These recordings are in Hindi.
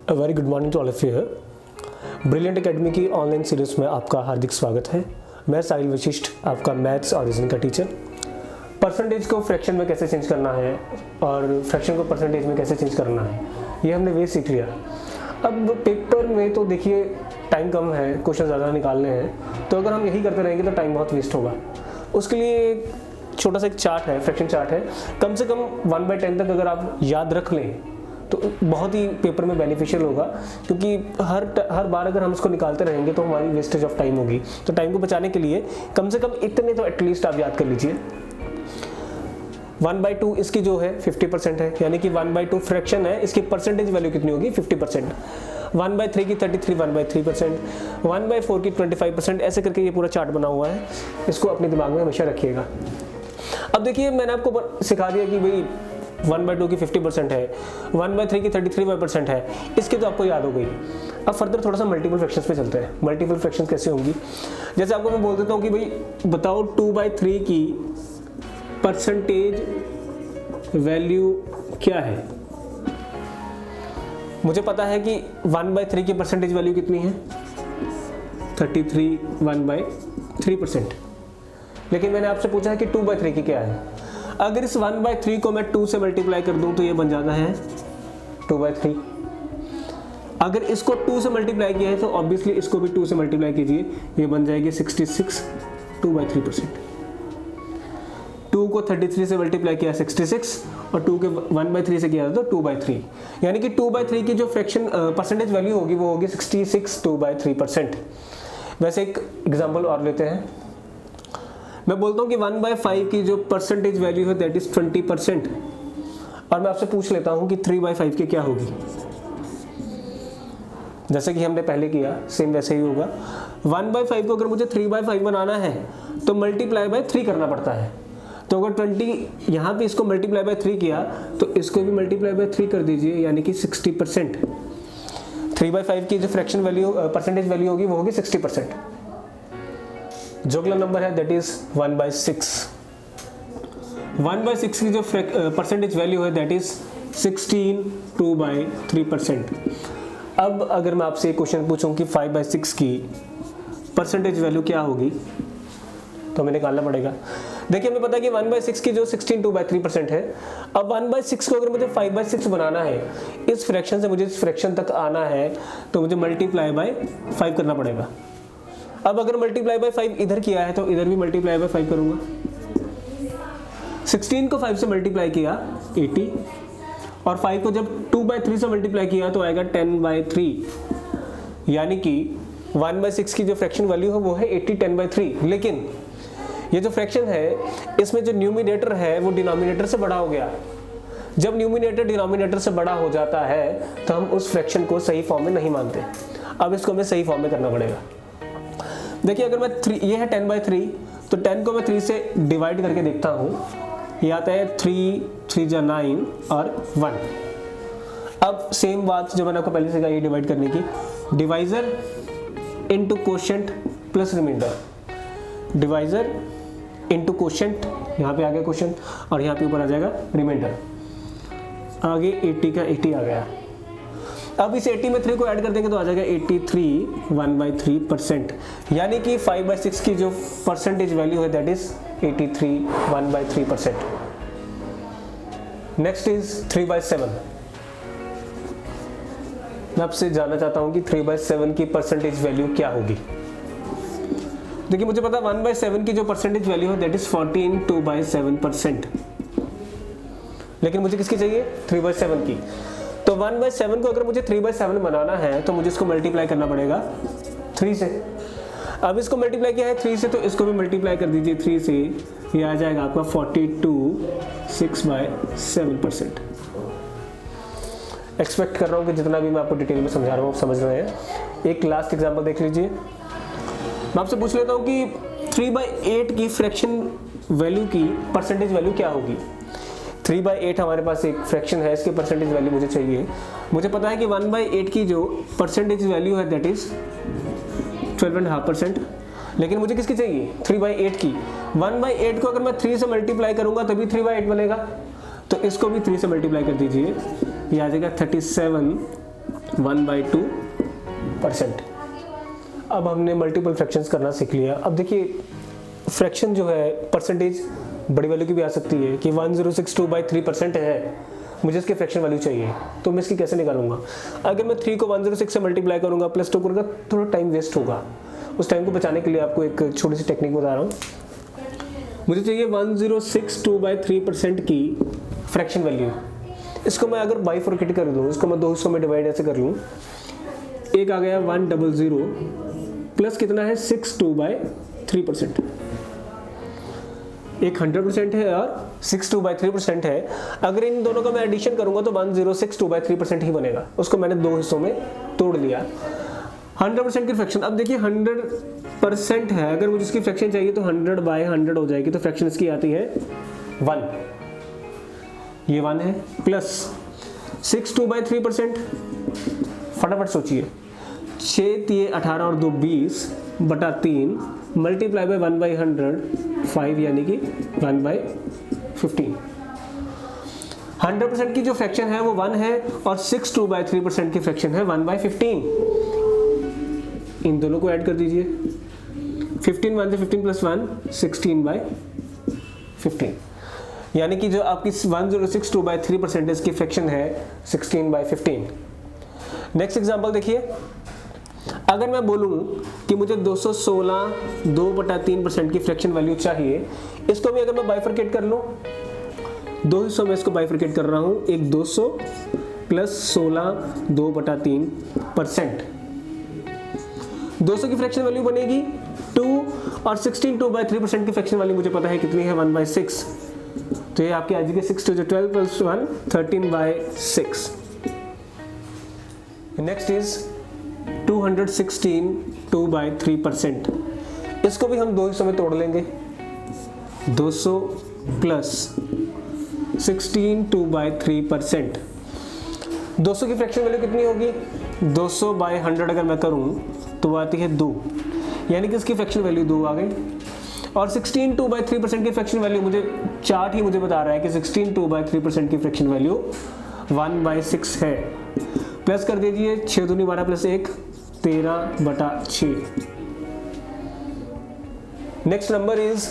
Very good morning to all of you. Brilliant academy की ऑनलाइन सीरीज में आपका हार्दिक स्वागत है। मैं साहिल वशिष्ठ, आपका मैथ्स और रीजनिंग का टीचर। परसेंटेज को फ्रैक्शन में कैसे चेंज करना है और फ्रैक्शन को परसेंटेज में कैसे चेंज करना है, ये हमने वे सीख लिया। अब पेपर में तो देखिए टाइम कम है, क्वेश्चन ज़्यादा निकालने हैं, तो अगर हम यही करते रहेंगे तो टाइम बहुत वेस्ट होगा। उसके लिए छोटा सा एक चार्ट है, फ्रैक्शन चार्ट है। कम से कम 1/10 तक अगर आप याद रख लें तो बहुत ही पेपर में बेनिफिशियल होगा, क्योंकि हर बार अगर हम इसको निकालते रहेंगे तो हमारी वेस्टेज ऑफ टाइम होगी। तो टाइम को बचाने के लिए कम से कम इतने तो एटलीस्ट आप याद कर लीजिए। 1/2 इसकी जो है 50% है, यानी कि 1/2 फ्रैक्शन है, इसकी परसेंटेज वैल्यू कितनी होगी 50%। 1/3 की 33, 1/3%, 1/4 की 25%, ऐसे करके ये पूरा चार्ट बना हुआ है। इसको अपने दिमाग में हमेशा रखिएगा। अब देखिए मैंने आपको सिखा दिया कि भाई 1/2 की 50% है, 1/3 की 33% है, इसकी तो आपको याद हो गई। अब फर्दर थोड़ा सा मल्टीपल फ्रैक्शंस पे चलते हैं। मल्टीपल फ्रैक्शंस कैसे होंगी, जैसे आपको मैं बोल देता हूँ कि भाई बताओ 2/3 की परसेंटेज वैल्यू क्या है। मुझे पता है कि 1/3 की परसेंटेज वैल्यू कितनी है 33, 1/3%। लेकिन मैंने आपसे पूछा है कि 2/3 की क्या है। अगर इस 1/3 को मैं 2 से मल्टीप्लाई कर दूं तो ये बन जाता है 2/3। अगर इसको 2 से मल्टीप्लाई किया है तो ऑब्वियसली इसको भी 2 से मल्टीप्लाई कीजिए, ये बन जाएगी 66, 2/3%। 2 को 33 से मल्टीप्लाई किया 66 और 2 के 1/3 से किया तो 2/3, यानी कि 2/3 की जो फ्रैक्शन परसेंटेज वैल्यू होगी वो होगी 66, 2/3%। वैसे एक एग्जांपल और लेते हैं। मैं बोलता हूँ कि 1/5 की जो परसेंटेज वैल्यू है दैट इज 20%, और मैं आपसे पूछ लेता हूँ कि 3/5 की क्या होगी। जैसे कि हमने पहले किया सेम वैसे ही होगा। 1/5 को अगर मुझे 3/5 बनाना है तो मल्टीप्लाई बाय 3 करना पड़ता है। तो अगर 20 यहाँ पे इसको मल्टीप्लाई बाय 3 किया तो इसको भी मल्टीप्लाई बाय 3 कर दीजिए, यानी कि 60%। 3/5 की जो फ्रैक्शन वैल्यू परसेंटेज वैल्यू होगी वो होगी 60%। जो अगला नंबर है दैट इज 1/6। 1/6 की जो परसेंटेज वैल्यू है दैट इज 16, 2/3%। अब अगर मैं आपसे एक क्वेश्चन पूछूं कि 5/6 की परसेंटेज वैल्यू क्या होगी तो हमें निकालना पड़ेगा। देखिए हमें पता है कि 1/6 की जो 16, 2/3% है। अब 1/6 को अगर मुझे 5/6 बनाना है, इस फ्रैक्शन से मुझे इस फ्रैक्शन तक आना है, तो मुझे मल्टीप्लाई बाय 5 करना पड़ेगा। अब अगर मल्टीप्लाई बाय 5 इधर किया है तो इधर भी मल्टीप्लाई बाय 5 करूंगा। 16 को 5 से मल्टीप्लाई किया 80, और 5 को जब 2/3 से मल्टीप्लाई किया तो आएगा 10/3, यानी कि 1/6 की जो फ्रैक्शन वैल्यू है वो है 80, 10/3। लेकिन ये जो फ्रैक्शन है इसमें जो न्यूमिनेटर है वो डिनोमिनेटर से बड़ा हो गया। जब न्यूमिनेटर डिनोमिनेटर से बड़ा हो जाता है तो हम उस फ्रैक्शन को सही फॉर्म में नहीं मानते। अब इसको हमें सही फॉर्म में करना पड़ेगा। देखिए अगर मैं ये है 10/3, तो 10 को मैं 3 से डिवाइड करके देखता हूँ, ये आता है 3, 3 जा 9 और 1। अब सेम बात जो मैंने आपको पहले सिखाई डिवाइड करने की, divisor into quotient plus remainder. Divisor into quotient, यहाँ पे आ गया कोशेंट और यहाँ पे ऊपर आ जाएगा रिमाइंडर। आगे 80 का 80 आ गया। अब इस 80 में 3 को ऐड कर देंगे तो आ जाएगा 83, 1/3%, यानी कि 5/6 की जो परसेंटेज वैल्यू है दैट इज 83, 1/3%। Next is 3/7। मैं आपसे जानना चाहता हूं कि 3/7 की परसेंटेज वैल्यू क्या होगी। देखिए मुझे पता 1/7 की जो परसेंटेज वैल्यू है दैट इज 14, 2/7%। लेकिन मुझे किसकी चाहिए 3/7 की। तो 1/7 को अगर मुझे 3/7 बनाना है तो मुझे इसको मल्टीप्लाई करना पड़ेगा 3 से। अब इसको मल्टीप्लाई किया है 3 से, तो इसको भी मल्टीप्लाई कर दीजिए 3 से, ये आ जाएगा आपका 42, 6/7%। एक्सपेक्ट कर रहा हूँ कि जितना भी मैं आपको डिटेल में समझा रहा हूँ आप समझ रहे हैं। एक लास्ट एग्जाम्पल देख लीजिए। मैं आपसे पूछ लेता हूँ कि 3/8 की फ्रैक्शन वैल्यू की परसेंटेज वैल्यू क्या होगी। 3/8 हमारे पास एक फ्रैक्शन है, इसकी परसेंटेज वैल्यू मुझे चाहिए। मुझे पता है कि 1/8 की जो परसेंटेज वैल्यू है दैट इज 12.5%। लेकिन मुझे किसकी चाहिए 3/8 की। 1/8 को अगर मैं 3 से मल्टीप्लाई करूंगा तभी 3/8 बनेगा, तो इसको भी 3 से मल्टीप्लाई कर दीजिए, ये आ जाएगा 37, 1/2%। अब हमने मल्टीपल फ्रैक्शंस करना सीख लिया। अब देखिए फ्रैक्शन जो है परसेंटेज बड़ी वैल्यू की भी आ सकती है कि 1062/3% है, मुझे इसके फ्रैक्शन वैल्यू चाहिए, तो मैं इसकी कैसे निकालूंगा? अगर मैं 3 को 106 से मल्टीप्लाई करूंगा प्लस 2 करूंगा, थोड़ा टाइम वेस्ट होगा। उस टाइम को बचाने के लिए आपको एक छोटी सी टेक्निक बता रहा हूँ। मुझे चाहिए 1062/3% की फ्रैक्शन वैल्यू। इसको मैं अगर बाइफरकेट कर दूँ, इसको मैं 2 हिस्सों में डिवाइड ऐसे कर लूँ, एक आ गया 100 प्लस कितना है 62/3%, एक 100% है और 62/3% है। अगर इन दोनों का मैं एडिशन करूंगा तो 1062/3% ही बनेगा। उसको मैंने 2 हिस्सों में तोड़ लिया। 100% की फ्रैक्शन, अब देखिए 100% है, अगर मुझे इसकी फ्रैक्शन चाहिए तो 100/100 हो जाएगी, तो फ्रैक्शन इसकी आती है 1, ये 1 है, प्लस 62/3%, फटाफट सोचिए, 6 3 18 और 2 20/3 मल्टीप्लाई बाय 1/100 5, यानी कि 1/15। 100% की जो फ्रैक्शन है वो 1 है और 62/3% की फ्रैक्शन है 1/15। इन दोनों को ऐड कर दीजिए, 15 1 से 15 प्लस 1 16/15, यानी कि जो आपकी 1062/3% की फ्रैक्शन है 16/15। नेक्स्ट एग्जांपल देखिए, अगर मैं बोलूं कि मुझे 216 2/3% की फ्रैक्शन वैल्यू चाहिए, इसको भी अगर मैं बाइफरकेट कर लूं, 2 हिस्सों में इसको बाइफरकेट कर रहा हूं, एक 200 प्लस 16 2/3%। 200 की फ्रैक्शन वैल्यू बनेगी 2 और 16 2/3% की फ्रैक्शन वैल्यू मुझे पता है कितनी है 1/6, तो ये आपकी आ जाएगी 6 2 12 प्लस 1 13/6। Next is 216 2/3%। इसको भी हम 2 हिस्सों में तोड़ लेंगे, 200 प्लस 16 2/3%। 200 की फ्रैक्शन वैल्यू कितनी होगी? 200/100 अगर मैं करूं तो वो आती है 2, यानी कि इसकी फ्रैक्शन वैल्यू 2 आ गई। और 16 2/3% की फ्रैक्शन वैल्यू, मुझे चार्ट ही मुझे बता रहा है कि 16 2/3% की फ्रैक्शन वैल्यू 1/6 है। प्लस कर दीजिए, 6 दूनी 12 प्लस 1 13/6। Next number is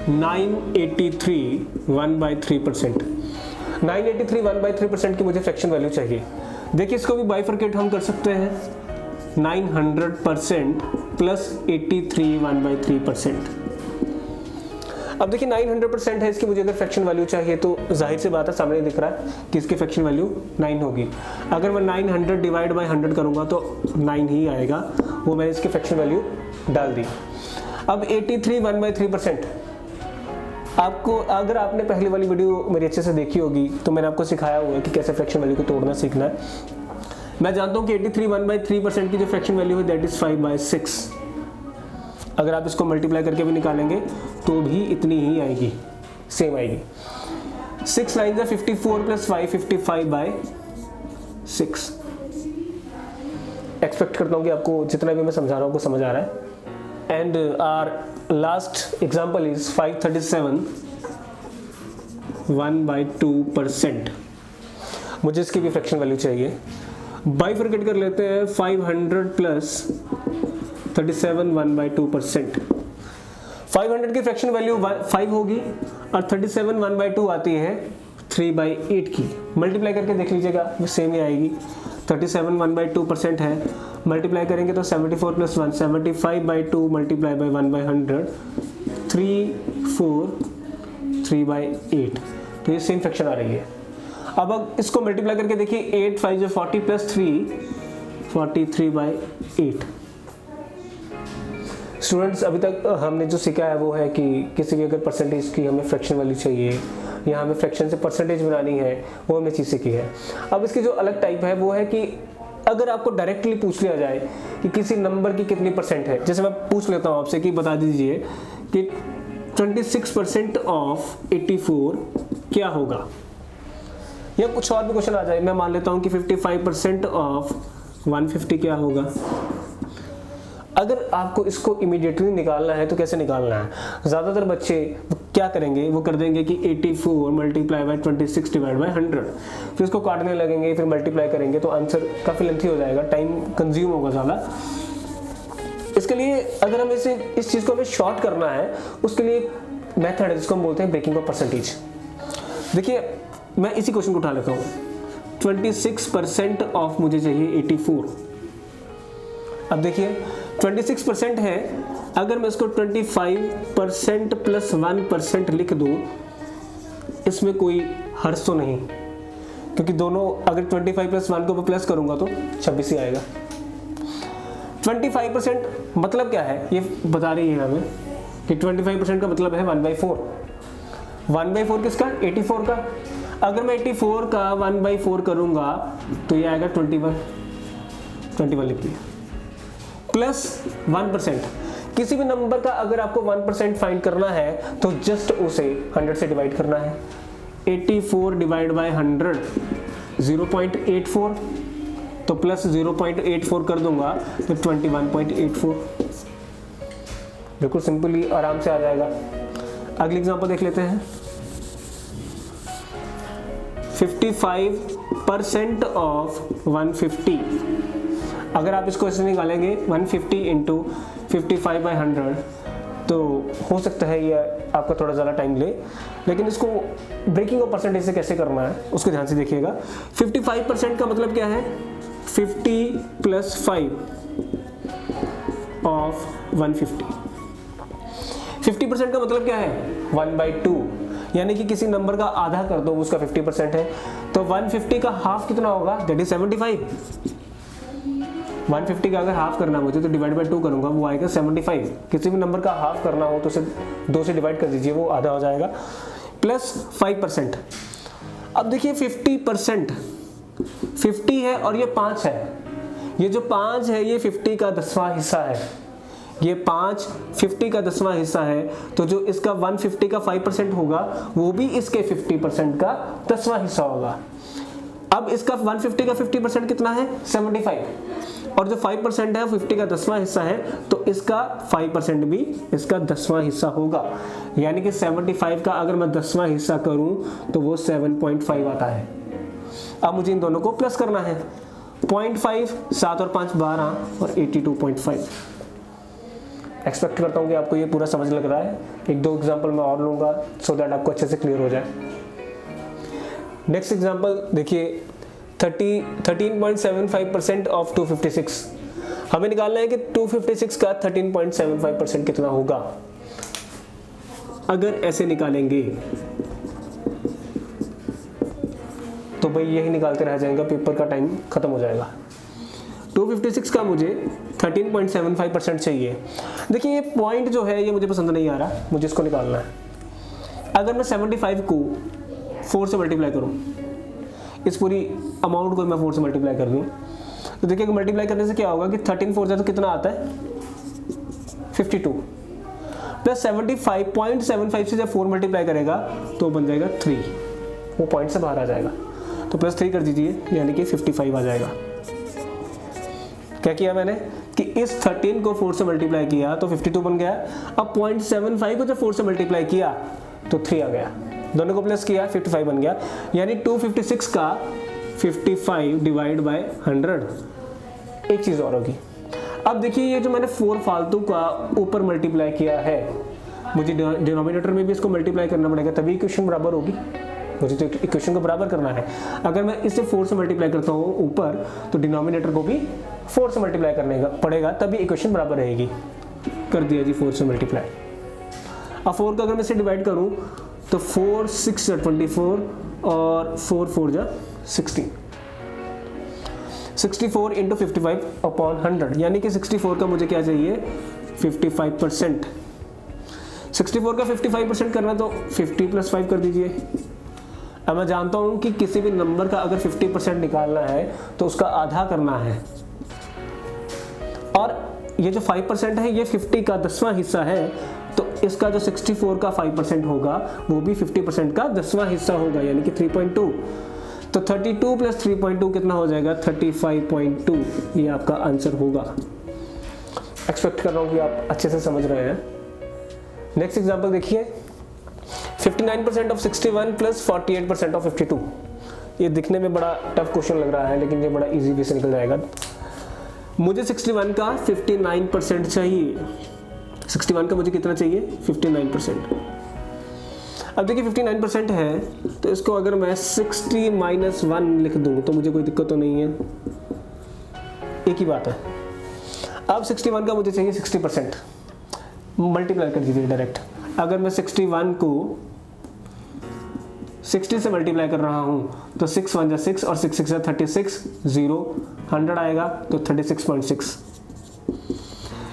983 1/3%। 983 1/3% की मुझे फ्रैक्शन वैल्यू चाहिए। देखिए इसको भी बाइफरकेट हम कर सकते हैं, 900% प्लस 83 1/3%। अब देखिए 900% है, इसकी मुझे अगर फ्रैक्शन वैल्यू चाहिए तो जाहिर सी बात है, सामने दिख रहा है कि इसकी फ्रैक्शन वैल्यू 9 होगी। अगर मैं 900 डिवाइड बाय 100 करूंगा तो 9 ही आएगा, वो मैंने इसकी फ्रैक्शन वैल्यू डाल दी। अब 83 1/3%, आपको अगर आपने पहली वाली वीडियो मेरी अच्छे से देखी होगी तो मैंने आपको सिखाया हुआ है कि कैसे फ्रैक्शन वैल्यू को तोड़ना सीखना है। मैं जानता हूँ कि 83 1/3% की जो फ्रैक्शन वैल्यू है दैट इज 5/6। अगर आप इसको मल्टीप्लाई करके भी निकालेंगे तो भी इतनी ही आएगी, सेम आएगी। 6 9 54 प्लस 5 55/6। एक्सपेक्ट करता हूँ कि आपको जितना भी मैं समझा रहा हूँ आपको समझ आ रहा है। And our last example is 537 1/2%। मुझे इसकी भी फ्रैक्शन वैल्यू चाहिए। बाइफरकेट कर लेते हैं, 500 प्लस 37 1/2%। 500 की फ्रैक्शन वैल्यू 5 होगी और 37 1/2 आती है 3/8 की। मल्टीप्लाई करके देख लीजिएगा, सेम ही आएगी। 37 1/2% है, मल्टीप्लाई करेंगे तो 74 प्लस 1 75/2 मल्टीप्लाई बाय 1/100 3 4 3/8, तो ये सेम फ्रैक्शन आ रही है। अब इसको मल्टीप्लाई करके देखिए, 8 5 40 प्लस 3 43/8। स्टूडेंट्स अभी तक हमने जो सीखा है वो है कि किसी भी अगर परसेंटेज की हमें फ्रैक्शन वैल्यू चाहिए या हमें फ्रैक्शन से परसेंटेज बनानी है, वो हमने चीज़ सीखी है। अब इसकी जो अलग टाइप है वो है कि अगर आपको डायरेक्टली पूछ लिया जाए कि किसी नंबर की कितनी परसेंट है, जैसे मैं पूछ लेता हूँ आपसे कि बता दीजिए कि 26% ऑफ 84 क्या होगा, या कुछ और भी क्वेश्चन आ जाए, मैं मान लेता हूँ कि 55% ऑफ 150 क्या होगा। अगर आपको इसको इमीडिएटली निकालना है तो कैसे निकालना है? ज़्यादातर बच्चे क्या करेंगे, वो कर देंगे कि 84 मल्टीप्लाई बाय 26 डिवाइड बाय 100, फिर इसको काटने लगेंगे, फिर मल्टीप्लाई करेंगे, तो आंसर काफ़ी लेंथी हो जाएगा, टाइम कंज्यूम होगा ज़्यादा। इसके लिए अगर हमें इस चीज़ को हमें शॉर्ट करना है, उसके लिए मेथड है जिसको हम बोलते हैं ब्रेकिंग ऑफ परसेंटेज। देखिए मैं इसी क्वेश्चन को उठा लेता हूँ, 26% ऑफ मुझे चाहिए 84। अब देखिए 26% है, अगर मैं इसको 25% प्लस 1% लिख दूँ, इसमें कोई हर्ष तो नहीं, क्योंकि दोनों अगर 25 प्लस 1 को प्लस करूँगा तो 26 ही आएगा। 25% मतलब क्या है ये बता रही है हमें कि 25% का मतलब है 1/4। 1/4 किसका, 84 का। अगर मैं 84 का 1/4 करूंगा तो ये आएगा 21 लिख दिया, प्लस 1%। किसी भी नंबर का अगर आपको 1% फाइंड करना है तो जस्ट उसे 100 से डिवाइड करना है। 84 डिवाइड बाय 100 0.84, तो प्लस 0.84 कर दूंगा तो 21.84। बिल्कुल सिंपली आराम से आ जाएगा। अगली एग्जांपल देख लेते हैं। 55% ऑफ 150, अगर आप इसको ऐसे निकालेंगे 150 इंटू 55/100, तो हो सकता है ये आपका थोड़ा ज़्यादा टाइम ले, लेकिन इसको ब्रेकिंग ऑफ परसेंटेज से कैसे करना है उसको ध्यान से देखिएगा। 55% का मतलब क्या है, 50 प्लस 5 ऑफ 150। 50% का मतलब क्या है, 1/2, यानी कि किसी नंबर का आधा कर दो, उसका 50% है, तो 150 का हाफ कितना होगा, दैट इज 75। 150 का अगर हाफ करना मुझे तो डिवाइड बाय 2 करूंगा, वो आएगा 75। किसी भी नंबर का हाफ करना हो तो उसे 2 से डिवाइड कर दीजिए, वो आधा हो जाएगा, प्लस 5%। अब देखिए 50% 50 है और ये 5 है, ये जो 5 है ये 50 का 10वां हिस्सा है, ये 5 50 का 10वां हिस्सा है, तो जो इसका 150 का 5% होगा वो भी इसके 50% का 10वां हिस्सा होगा। अब इसका 150 का 50% कितना है, 75, और जो 5% है 50 का 10वां हिस्सा है, तो इसका 5% भी इसका 10वां हिस्सा होगा, यानी कि 75 का अगर मैं 10वां हिस्सा करूं तो वो 7.5 आता है। अब मुझे इन दोनों को प्लस करना है, 0.5 7 और 5 12 और 82.5। एक्सपेक्ट करता हूँ कि आपको ये पूरा समझ लग रहा है। एक दो एग्जांपल मैं और लूँगा सो दैट आपको अच्छे से क्लियर हो जाए। नेक्स्ट एग्जांपल देखिए, 13.75% ऑफ 256। हमें निकालना है कि 256 का 13.75% कितना होगा। अगर ऐसे निकालेंगे तो भाई यही निकालते रह जाएगा, पेपर का टाइम खत्म हो जाएगा। 256 का मुझे 13.75% चाहिए। देखिए ये पॉइंट जो है ये मुझे पसंद नहीं आ रहा, मुझे इसको निकालना है। अगर मैं 75 को 4 से मल्टीप्लाई करूं, इस पूरी अमाउंट को मैं 4 से मल्टीप्लाई कर दूं, तो देखिए मल्टीप्लाई करने से क्या होगा कि 13 4 तो कितना आता है, 52, प्लस 75.75 से जब 4 मल्टीप्लाई करेगा तो बन जाएगा 3, वो पॉइंट से बाहर आ जाएगा, तो प्लस 3 कर दीजिए, यानी कि 55 आ जाएगा। क्या किया मैंने कि इस 13 को 4 से मल्टीप्लाई किया तो 52 बन गया। अब 0.75 को जब 4 से मल्टीप्लाई किया तो 3 आ गया, दोनों को प्लस किया 55 बन गया, यानी 256 का 55 डिवाइड बाय 100। एक चीज़ और होगी, अब देखिए ये जो मैंने 4 फालतू का ऊपर मल्टीप्लाई किया है, मुझे डिनोमिनेटर में भी इसको मल्टीप्लाई करना पड़ेगा, तभी इक्वेशन बराबर होगी। मुझे तो इक्वेशन को बराबर करना है। अगर मैं इसे 4 से मल्टीप्लाई करता हूँ ऊपर, तो डिनोमिनेटर को भी 4 से मल्टीप्लाई करने का पड़ेगा, तभी इक्वेशन बराबर रहेगी। कर दिया जी 4 से मल्टीप्लाई। अब 4 का अगर मैं इसे डिवाइड करूँ तो 4 6 24 और 4 4 16, 64 इंटू 55 अपॉन 100, यानी कि 64 का मुझे क्या चाहिए, 55%। 64 का 55% करना तो 50 प्लस 5 कर दीजिए। अब मैं जानता हूं कि किसी भी नंबर का अगर 50% निकालना है तो उसका आधा करना है, और ये जो 5% है ये 50 का 10वां हिस्सा है, तो इसका जो 64 का 5% होगा वो भी 50% का 10वां हिस्सा होगा, यानी कि 3.2। तो 32 प्लस 3.2 कितना हो जाएगा, 35.2। ये आपका आंसर होगा। एक्सपेक्ट कर रहा हूँ कि आप अच्छे से समझ रहे हैं। नेक्स्ट एग्जांपल देखिए, 59% ऑफ 61 प्लस 48% ऑफ 52। ये दिखने में बड़ा टफ क्वेश्चन लग रहा है, लेकिन ये बड़ा इजी वे से निकल जाएगा। मुझे 61 का 59% चाहिए। 61 का मुझे कितना चाहिए? 59%। अब देखिए 59% है, तो इसको अगर मैं 60 माइनस 1 लिख दूं तो मुझे कोई दिक्कत तो नहीं है, एक ही बात है। अब 61 का मुझे चाहिए 60%, मल्टीप्लाई कर दीजिए डायरेक्ट। अगर मैं 61 को 60 से मल्टीप्लाई कर रहा हूँ तो 6 1 6 और 6 6 36, 0 100 आएगा तो 36.6,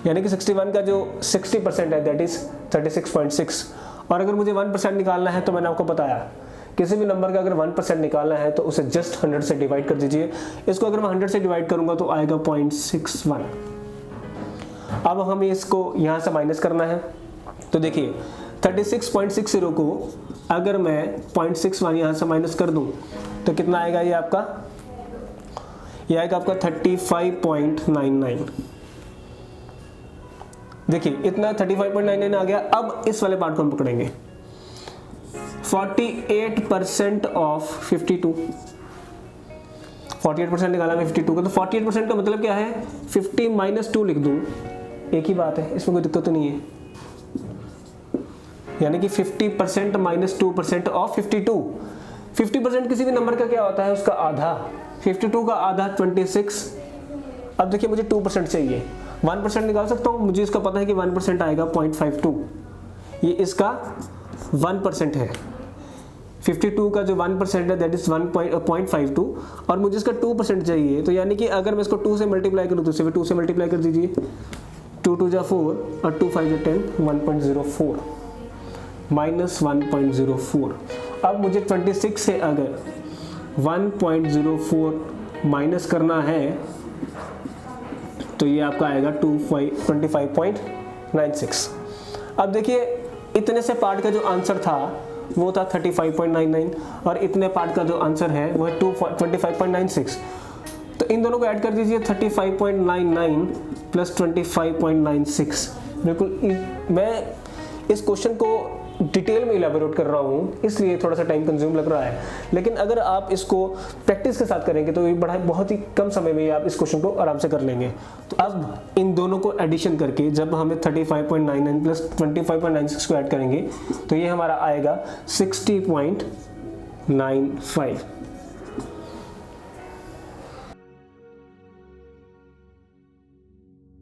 यानी कि 61 का जो 60% है दैट इज 36.6। और अगर मुझे 1% निकालना है तो मैंने आपको बताया किसी भी नंबर का अगर 1% निकालना है तो उसे जस्ट 100 से डिवाइड कर दीजिए। इसको अगर मैं 100 से डिवाइड करूंगा तो आएगा 0.61। अब हमें इसको यहां से माइनस करना है, तो देखिए 36.60 को अगर मैं 0.61 यहां से माइनस कर दूं तो कितना आएगा? ये आएगा आपका 35.99। देखिए इतना 35.99 आ गया। अब इस वाले पार्ट को हम पकड़ेंगे, 48% ऑफ 52। 48% निकाला मैं 52 का, तो 48% का मतलब क्या है? 50 माइनस 2 लिख दूं, एक ही बात है, इसमें कोई दिक्कत तो नहीं है। यानी कि 50% माइनस 2% ऑफ 52। 50% किसी भी नंबर का क्या होता है? उसका आधा। 52 का आधा 26। अब देखिए मुझे 2% चाहिए, 1% निकाल सकता हूँ, मुझे इसका पता है कि 1% आएगा 0.52, ये इसका 1% है। 52 का जो 1% है दैट इज 1.52 और मुझे इसका 2% चाहिए, तो यानी कि अगर मैं इसको 2 से मल्टीप्लाई करूँ तो इसे भी 2 से मल्टीप्लाई कर दीजिए। 2 2 जा 4 और 2 5 जा 10, 1.04 माइनस 1.04। अब मुझे 26 से अगर 1.04 माइनस करना है तो ये आपका आएगा 25.96। अब देखिए इतने से पार्ट का जो आंसर था वो था 35.99 और इतने पार्ट का जो आंसर है वो है 25.96। तो इन दोनों को ऐड कर दीजिए, 35.99 प्लस 25.96। बिल्कुल मैं इस क्वेश्चन को डिटेल में इलेबोरेट कर रहा हूँ, इसलिए थोड़ा सा टाइम कंज्यूम लग रहा है, लेकिन अगर आप इसको प्रैक्टिस के साथ करेंगे तो ये बहुत ही कम समय में आप इस क्वेश्चन को आराम से कर लेंगे। तो अब इन दोनों को एडिशन करके जब हमें 35.99 प्लस 25.96 को ऐड करेंगे तो ये हमारा आएगा 60.95।